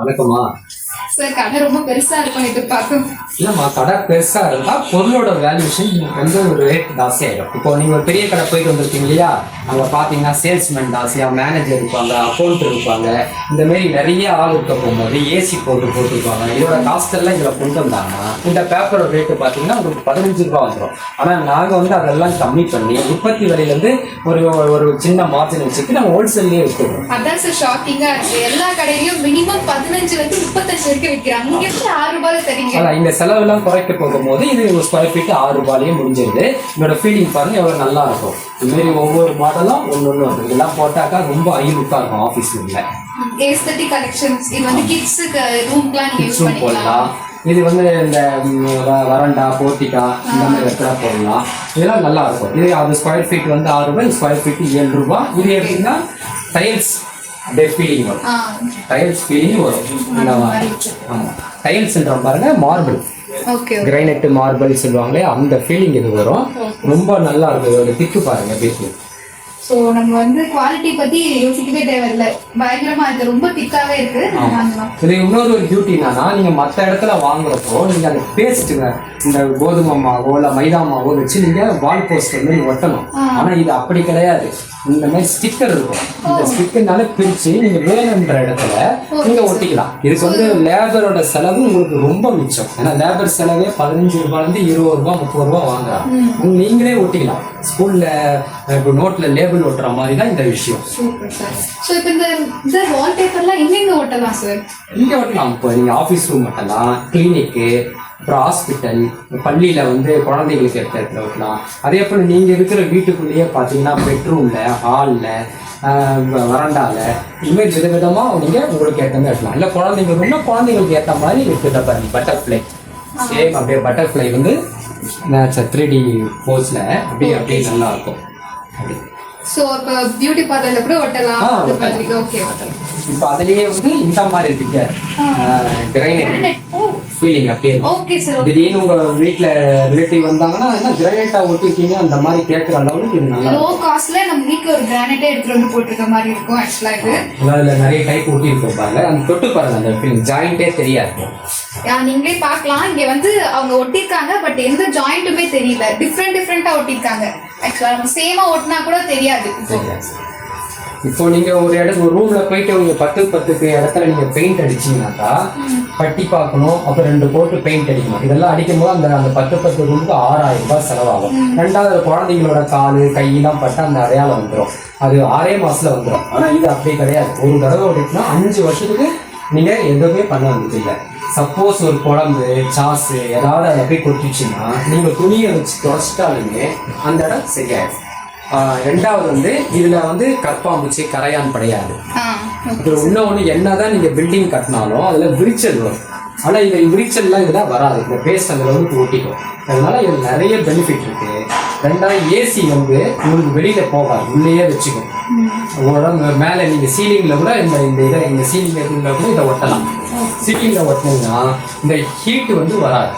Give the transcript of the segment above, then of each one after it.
வணக்கம்மா. சார் கடை ரொம்ப பெருசா இருக்கும் எதிர்பார்க்கும். இல்லம்மா, கடை பெருசா இருந்தா பொருளோட வேல்யூஷன் வந்து ஒரு ரேட் ஜாஸ்தி ஆயிடும். இப்போ நீங்க ஒரு பெரிய கடை போயிட்டு வந்திருக்கீங்க இல்லையா, அங்க பாத்தீங்கன்னா சேல்ஸ்மேன் ஜாஸ்தியா, மேனேஜர் இருப்பாங்க, அக்கௌண்ட் இருப்பாங்க, இந்த மாதிரி நிறைய ஆள் இருக்க போகும்போது ஏசி போட்டுருப்பாங்க. இதோட காஸ்ட் எல்லாம் இதுல கொண்டு வந்தாங்கன்னா இந்த பேப்பரோட ரேட்டு பாத்தீங்கன்னா உங்களுக்கு 15 ரூபாய் வந்துடும். ஆனா நாங்க வந்து அதெல்லாம் கம்மி பண்ணி உற்பத்தி விலையில இருந்து ஒரு சின்ன மார்ஜின் வச்சுட்டு நம்ம ஹோல்சேல்லயே விட்டுருவோம். அதான் சார் ஷாக்கிங்கா இருக்கு. எல்லா கடையிலயும் மினிமம் 15 ல இருந்து 35 வரைக்கும் விற்கிறாங்க. நீங்க எப்படி 6 ரூபாய் தரீங்க? இந்த செலவு எல்லாம் குறைக்க போகும்போது இது ஒரு ஸ்கொயர் ஃபீட் 6 ரூபாயிலேயே முடிஞ்சிருது. என்னோட ஃபீலிங் பாருங்க எவ்வளவு நல்லா இருக்கும். இது மாதிரி ஒவ்வொரு மாடலும் ஒன்னொன்னு வந்து இதெல்லாம் போட்டாக்கா ரொம்ப ஐலுக்கா இருக்கும். ஆஃபீஸ் ரூம்ல ஏஸ்தெட்டிக் கலெக்ஷன்ஸ். இது வந்து கிட்ஸுக்கு ரூம்க்குலாம் நீங்க யூஸ் பண்ணிக்கலாம். இது வந்து இந்த வரண்டா போர்ட்டிகா இந்த மாதிரி வைக்கலாம் போடலாம். இதெல்லாம் நல்லா இருக்கும். இது அது ஸ்கொயர் ஃபீட் வந்து 6 ரூபாய், ஸ்கொயர் ஃபீட் 7 ரூபாய். இது எப்படின்னா டைல்ஸ் ஃபீலிங் வரும். டைல்ஸ் ஃபீலிங் வரும். டைல்ஸ்ன்ற பாருங்க மார்பிள், கிரைனைட் மார்பிள் சொல்லுவாங்களே அந்த ஃபீலிங் இது வரும். ரொம்ப நல்லா இருக்கும். இதோட திக்கு பாருங்க பேசி. ஸோ நம்ம வந்து குவாலிட்டி பத்தி யோசிக்கவே தேவையில்லை. பயங்கரமா இருக்கு, ரொம்ப திக்காவே இருக்கு. இது இன்னொரு ஒரு பியூட்டி என்னன்னா, நீங்க மற்ற இடத்துல வாங்குறப்போ நீங்க அந்த பேஸ்ட்டுங்க இந்த கோதுமை மாவோ இல்ல மைதா மாவோ வச்சு நீங்க வால் போஸ்டர் மாதிரி ஒட்டணும். ஆனா இது அப்படி கிடையாது. இந்த மாதிரி ஸ்டிக்கர் இருக்கும். இந்த ஸ்டிக்கர்னால பிரிச்சு நீங்க வேணுன்ற இடத்துல நீங்க ஒட்டிக்கலாம். இதுக்கு வந்து லேபரோட செலவு உங்களுக்கு ரொம்ப மிச்சம். ஏன்னா லேபர் செலவே 15 ரூபாயிலிருந்து 20 ரூபாய் 30 ரூபாய் வாங்குறாங்க. நீங்களே ஒட்டிக்கலாம். ஸ்கூல்ல நோட்ல லேபிள் ஒட்டுற மாதிரி தான் இந்த விஷயம். இந்த வால்பேப்பர்லாம் எங்க ஒட்டலாம் சார்? இங்க ஒட்டலாம். இப்போ நீங்க ஆபீஸ் ரூம் ஒட்டலாம், கிளினிக்கு, அப்புறம் ஹாஸ்பிட்டல், பள்ளியில வந்து குழந்தைகளுக்கு எடுத்த இடத்துல ஒட்டலாம். அதே போல் நீங்க இருக்கிற வீட்டுக்குள்ளேயே பார்த்தீங்கன்னா பெட்ரூம்ல, ஹாலில், வரண்டால இதுமாதிரி விதவிதமா நீங்க உங்களுக்கு ஏற்ற மாதிரி இருக்கலாம். இல்லை குழந்தைங்க ரூம்னா குழந்தைங்களுக்கு ஏற்ற மாதிரி இருக்கிற பாருங்க பட்டர்ஃப்ளை. சேம் அப்படியே பட்டர்ஃப்ளை வந்து 3D போஸ்ல அப்படியே நல்லா இருக்கும். அப்படி சோ இப்ப பியூட்டி பார்லர்ல கூட ஒட்டலாம். ஓகே ஒட்டலாம். இப்போ அதுலயே வந்து இந்த மாதிரி இருக்கு கிரைனைட் ஃபீலிங் அப்படியே. Okay sir. திடீர்னு உங்க வீட்ல ரிலேட்டிவ் வந்தாங்கன்னா என்ன கிரைனைட்டா ஒட்டிருக்கீங்க அந்த மாதிரி கேட்கற அளவுக்கு இது நல்லா லோ காஸ்ட்ல நம்ம வீட்ல ஒரு கிரானைட்டே எடுத்து வந்து போட்டுருக்க மாதிரி இருக்கும். ஆக்சுவலா இது அதுல நிறைய டைப் ஒட்டி இருக்கும் பாருங்க. அந்த தொட்டு பாருங்க, அந்த ஃபீலிங் ஜாயிண்டே தெரியாது. நீங்களே பார்க்கலாம். இங்க வந்து அவங்க ஒட்டிருக்காங்க, பட் எந்த ஜாயிண்ட்டுமே தெரியல. டிஃப்ரெண்டா ஒட்டிருக்காங்க. ஆக்சுவலா நம்ம சேமா ஒட்டினா கூட தெரியாது. இப்போ நீங்க ஒரு ரூம்ல போயிட்டு உங்க 10 இடத்துல நீங்க பெயிண்ட் அடிச்சீங்கன்னாக்கா பட்டி பார்க்கணும், அப்புறம் 2 கோட்டு பெயிண்ட் அடிக்கணும். இதெல்லாம் அடிக்கும் போது அந்த 10 ரூமுக்கு 6000 ரூபாய் செலவாகும். ரெண்டாவது குழந்தைங்களோட காலு கையெல்லாம் பட்டு அந்த அடையாளம் வந்துடும். அது 6 மாசத்துல வந்துடும். ஆனா இது அப்படி கிடையாது. ஒரு தடவை ஓடிட்டுனா 5 வருஷத்துக்கு நீங்க எதுவுமே பண்ண வேண்டியது இல்லை. சப்போஸ் ஒரு குழம்பு சாசு ஏதாவது அதை போய் கொட்டிச்சுன்னா நீங்க துணியை வச்சு துடைச்சிட்டாலுமே அந்த இடம் சரியாயிடும். ரெண்டாவது வந்து இதுல வந்து கற்பாம்பூச்சி கரையான் படையாது. இது இன்னொன்று என்னதான் நீங்க பில்டிங் கட்டினாலும் அதுல விரிச்சல் வரும். ஆனா இந்த விரிச்சல்லாம் இதுல வராது. இந்த பேஸ்ட் அந்த அளவுக்கு ஒட்டிக்கும். அதனால இது நிறைய பெனிஃபிட் இருக்கு. ரெண்டாவது ஏசி வந்து உங்களுக்கு வெளியில போகாது, உள்ளேயே வச்சுக்கும். உங்களோட மேல நீங்க சீலிங்ல கூட இந்த சீலிங்ல கூட இதை ஒட்டலாம். சீலிங்ல ஒட்டினீங்கன்னா இந்த ஹீட் வந்து வராது.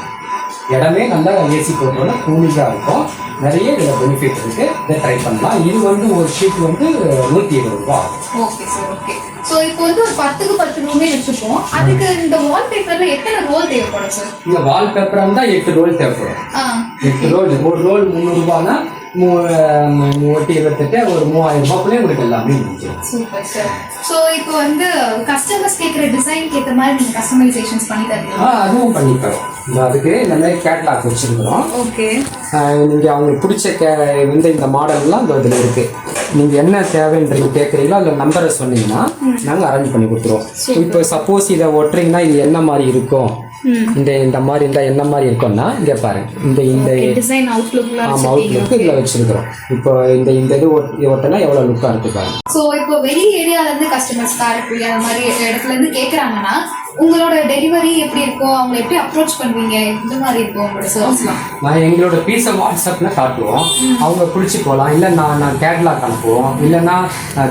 இடமே நல்லா ஏசி போட்டோம்னா கூலிங்காக இருக்கும். நிறைய இதில் பெனிஃபிட் இருக்கு. இதை ட்ரை பண்ணலாம். இது வந்து ஒரு ஷீட் வந்து 120 ரூபாய் ஆகும். Okay sir. ஓகே. ஸோ இப்போ வந்து ஒரு 10க்கு 10 ரூமே வச்சுப்போம். அதுக்கு இந்த வால்பேப்பர்ல எத்தனை ரோல் தேவைப்படும் சார்? இந்த வால்பேப்பர் இருந்தால் 8 ரோல் தேவைப்படும். 8 ரோல். ஒரு ரோல் 300 ரூபாய்னா 128 ஒரு 3000 ரூபாய்க்குள்ளே உங்களுக்கு எல்லாமே முடிஞ்சிடும். Super sir. ஸோ இப்போ வந்து கஸ்டமர்ஸ் கேட்குற டிசைனுக்கு ஏற்ற மாதிரி நீங்கள் கஸ்டமைசேஷன்ஸ் பண்ணி தரீங்களா? அதுவும் பண்ணி தரோம். அதுக்கு இந்த மாதிரி கேட்லாக் வச்சிருக்கிறோம். ஓகே. நீங்கள் அவங்களுக்கு பிடிச்ச வந்து இந்த மாடல்லாம் இதில் இருக்குது. நீங்கள் என்ன தேவைன்றது கேட்குறீங்களோ அதில் நம்பரை சொன்னீங்கன்னா நாங்கள் அரேஞ்ச் பண்ணி கொடுத்துருவோம். இப்போ சப்போஸ் இதை ஒட்டுறீங்கன்னா இது என்ன மாதிரி இருக்கும், இந்த மாதிரி இருந்தால் என்ன மாதிரி இருக்கும்னா இங்கே பாருங்க, இந்த டிசைன் அவுட்லுக் இதில் வச்சிருக்கிறோம். இப்போ இந்த இது ஒட்டினா எவ்வளோ லுக்காக இருக்கு பாருங்க. ஸோ இப்போ வெளி ஏரியாவிலேருந்து கஸ்டமர்ஸ் காரைக்குடி அந்த மாதிரி இடத்துலேருந்து கேட்குறாங்கன்னா உங்களோட டெலிவரி எப்படி இருக்கும், அவங்களை எப்படி அப்ரோச் பண்ணுவீங்க, இந்த மாதிரி இருக்கும் உங்களோட சர்வீஸ்லாம்? நான் எங்களோட பீஸை வாட்ஸ்அப்பில் காட்டுவோம். அவங்க பிடிச்சி போகலாம். இல்லை நான் கேட்லாக் அனுப்புவோம், இல்லைன்னா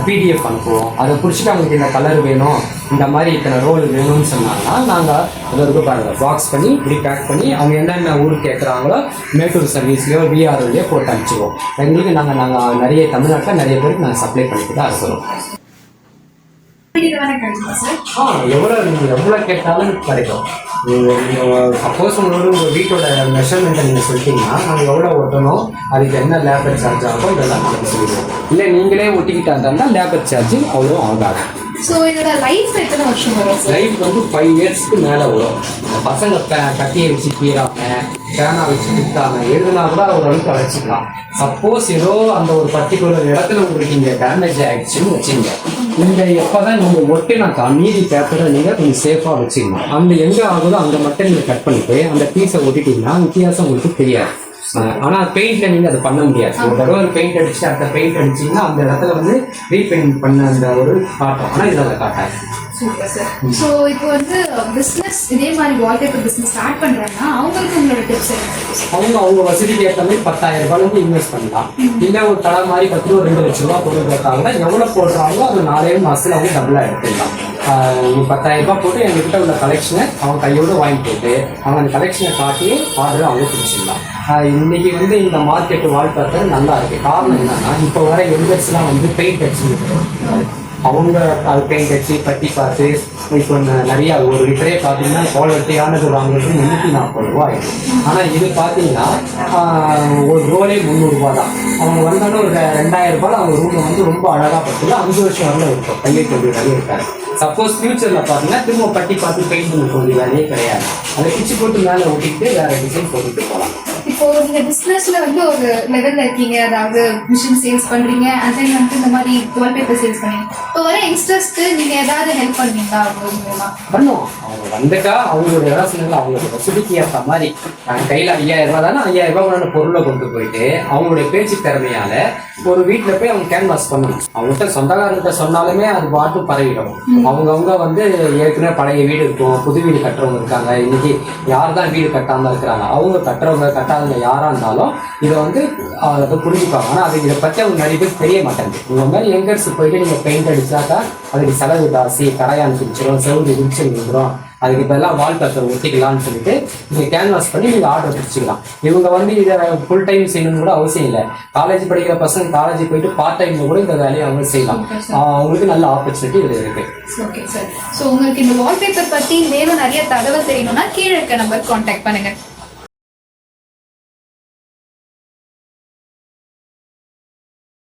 PDF அனுப்புவோம். அதை பிடிச்சிட்டு அவங்களுக்கு இந்த கலர் வேணும், இந்த மாதிரி இத்தனை ரோல் வேணும்னு சொன்னாங்கன்னா நாங்கள் அதற்கு பாருங்கள் பாக்ஸ் பண்ணி இப்படி பேக் பண்ணி அவங்க என்னென்ன ஊருக்கு கேட்குறாங்களோ மேட்டூர் சர்வீஸ்லையோ VROலையோ போட்டு அனுப்பிச்சிடுவோம். எங்களுக்கு நாங்கள் நிறைய தமிழ்நாட்டில் நிறைய பேருக்கு நாங்கள் சப்ளை பண்ணிட்டு தான் இருக்கிறோம். கிடைக்குமா சார்? நீங்கள் எவ்வளோ கேட்டாலும் கிடைக்கும். நீங்கள் சப்போஸ் உங்கள் வீட்டோட மெஷர்மெண்ட்டை நீங்கள் சொல்லிட்டீங்கன்னா நாங்கள் எவ்வளோ ஒட்டணும், அதுக்கு என்ன லேபர் சார்ஜ் ஆகும், இதெல்லாம் நாங்கள் சொல்லிடுவோம். இல்லை நீங்களே ஒட்டிக்கிட்டா இருந்தால் லேபர் சார்ஜ் அவ்வளோ ஆகாது. ஸோ இதோட லைஃப் எத்தனை வருஷம் வரும் சார்? லைஃப் வந்து 5 இயர்ஸ்க்கு மேலே வரும். பசங்க கட்டியை வச்சு கீறாம பேனா வச்சு குத்தாம எழுதுனா கூட ஓரளவுக்கு அழைச்சிக்கலாம். சப்போஸ் ஏதோ அந்த ஒரு பர்டிகுலர் இடத்துல உங்களுக்கு இங்கே டேமேஜ் ஆகிடுச்சுன்னு வச்சுங்க, இந்த எப்போதான் நீங்கள் ஒட்டினாக்கா மீதி பேப்பரை நீங்கள் கொஞ்சம் சேஃபாக வச்சுக்கணும். அந்த எங்கே ஆகுதோ அங்கே மட்டும் நீங்கள் கட் பண்ணிட்டு அந்த பீஸை ஒட்டிட்டீங்கன்னா வித்தியாசம் உங்களுக்கு தெரியாது. ஆனால் பெயிண்ட்ல நீங்கள் அதை பண்ண முடியாது. ஒரு தடவை ஒரு பெயிண்ட் அடிச்சு அடுத்த பெயிண்ட் அடிச்சிங்கன்னா அந்த இடத்துல வந்து ரீபெயிண்ட் பண்ண அந்த ஒரு காட்டும். ஆனால் இதில் அதை காட்டாது. Super sir. ஸோ இப்போ வந்து பிஸ்னஸ் இதே மாதிரி வால்பேப்பர் பிஸ்னஸ் ஸ்டார்ட் பண்ணுறாங்கன்னா அவங்களுக்கு உங்களோட டிப்ஸ் என்ன? அவங்க வசதிக்கு ஏற்ற மாதிரி 10,000 ரூபாய்க்கு இன்வெஸ்ட் பண்ணலாம். இல்லை ஒரு கடை மாதிரி 10 ரூபா 2 லட்ச ரூபா பொருள் போட்டாங்கன்னா எவ்வளோ போடுறாங்களோ அது 4 மாதத்துல அவங்க டபுளாக எடுத்துக்கலாம். 10,000 ரூபாய் போட்டு எங்ககிட்ட உள்ள கலெக்ஷனை அவங்க கையோடு வாங்கி போட்டு அவங்க அந்த கலெக்ஷனை காட்டி ஆர்டர் அவங்க பிடிச்சிடலாம். இன்னைக்கு வந்து இந்த மார்க்கெட்டு வால்பேப்பர் நல்லா இருக்கு. காரணம் என்னன்னா இப்போ வர எல்டர்ஸ்லாம் வந்து பெயிண்ட் அடிச்சு அவங்க அது பெயிண்ட் அடிச்சு பட்டி பார்த்து இப்போ நிறையா ஒரு லிட்டரே பார்த்தீங்கன்னா குவாலிட்டியானது வாங்குறது 340 ரூபா ஆகிடும். ஆனால் இது பார்த்தீங்கன்னா ஒரு ரோலே 300 ரூபா தான். அவங்க வந்தாலும் ஒரு 2000 ரூபாய் அவங்க ரூமில் வந்து ரொம்ப அழகாக பார்த்துக்கலாம். 5 வருஷம் வரல இருக்கும் கையெழுத்து வேலையே இருக்காது. சப்போஸ் ஃபியூச்சரில் பார்த்தீங்கன்னா திரும்ப பட்டி பார்த்து பெயிண்ட் பண்ண வேண்டிய வேலையே கிடையாது. அதை பிச்சு போட்டு மேலே ஒட்டிக்கிட்டு வேறு டிசைன் போட்டுட்டு போகலாம். இப்போ நீங்க பிசினஸ்ல வந்து ஒரு லெவல்ல இருக்கீங்க, அதாவது மிஷின் சேல்ஸ் பண்றீங்க, அண்ட் தென் வந்து இந்த மாதிரி வால்பேப்பர் சேல்ஸ் பண்ணீங்க. இப்போ வர யங்ஸ்டர்ஸ்க்கு நீங்க ஏதாவது ஹெல்ப் பண்ணுவீங்களா? பண்ணுவோம். அவங்க வந்துட்டா அவங்களோட யோசனைகள் அவங்களோட வசதிக்கு ஏற்ற மாதிரி கையில் 5000 ரூபா தானே 5000 ரூபாய் பொருளை கொண்டு போயிட்டு அவங்களுடைய பேச்சு திறமையால ஒரு வீட்டில் போய் அவங்க கேன்வாஸ் பண்ணணும். அவங்ககிட்ட சொந்தக்காரர்கிட்ட சொன்னாலுமே அது பாட்டு பரவிடும். அவங்கவுங்க வந்து ஏற்கனவே பழைய வீடு இருக்கும், புது வீடு கட்டுறவங்க இருக்காங்க. இன்னைக்கு யார் தான் வீடு கட்டாமல் இருக்கிறாங்க, அவங்க கட்டுறவங்க கட்டாதவங்க யாராக இருந்தாலும் இதை வந்து அதை புரிஞ்சுப்பாங்க. ஆனால் அது இதை பற்றி அவங்க நிறைய பேர் தெரிய மாட்டேங்குது. இந்த மாதிரி யங்கர்ஸ் போயிட்டு நீங்கள் பெயிண்ட் அடிச்சாக்கா அதுக்கு செலவு ஜாஸ்தி, கரையான் பிடிச்சிடும், செலவு பிடிச்சி வந்துடும், அதுக்கு இப்போ எல்லாம் வால்பேப்பர் ஒட்டிக்கலாம்னு சொல்லிட்டு நீங்கள் கேன்வாஸ் பண்ணி நீங்கள் ஆர்டர் பிடிச்சிக்கலாம். இவங்க வந்து இதை ஃபுல் டைம் செய்யணும்னு கூட அவசியம் இல்லை. காலேஜ் படிக்கிற பசங்க காலேஜ் போயிட்டு பார்ட் டைம்ல கூட இந்த வேலையை அவங்க செய்யலாம். அவங்களுக்கு நல்ல ஆப்பர்ச்சுனிட்டி இதில் இருக்கு. Okay sir. ஸோ உங்களுக்கு இந்த வால்பேப்பர் பற்றி மேலும் நிறைய தகவல் தெரியணும்னா கீழே இருக்க நம்பர் கான்டாக்ட் பண்ணுங்க.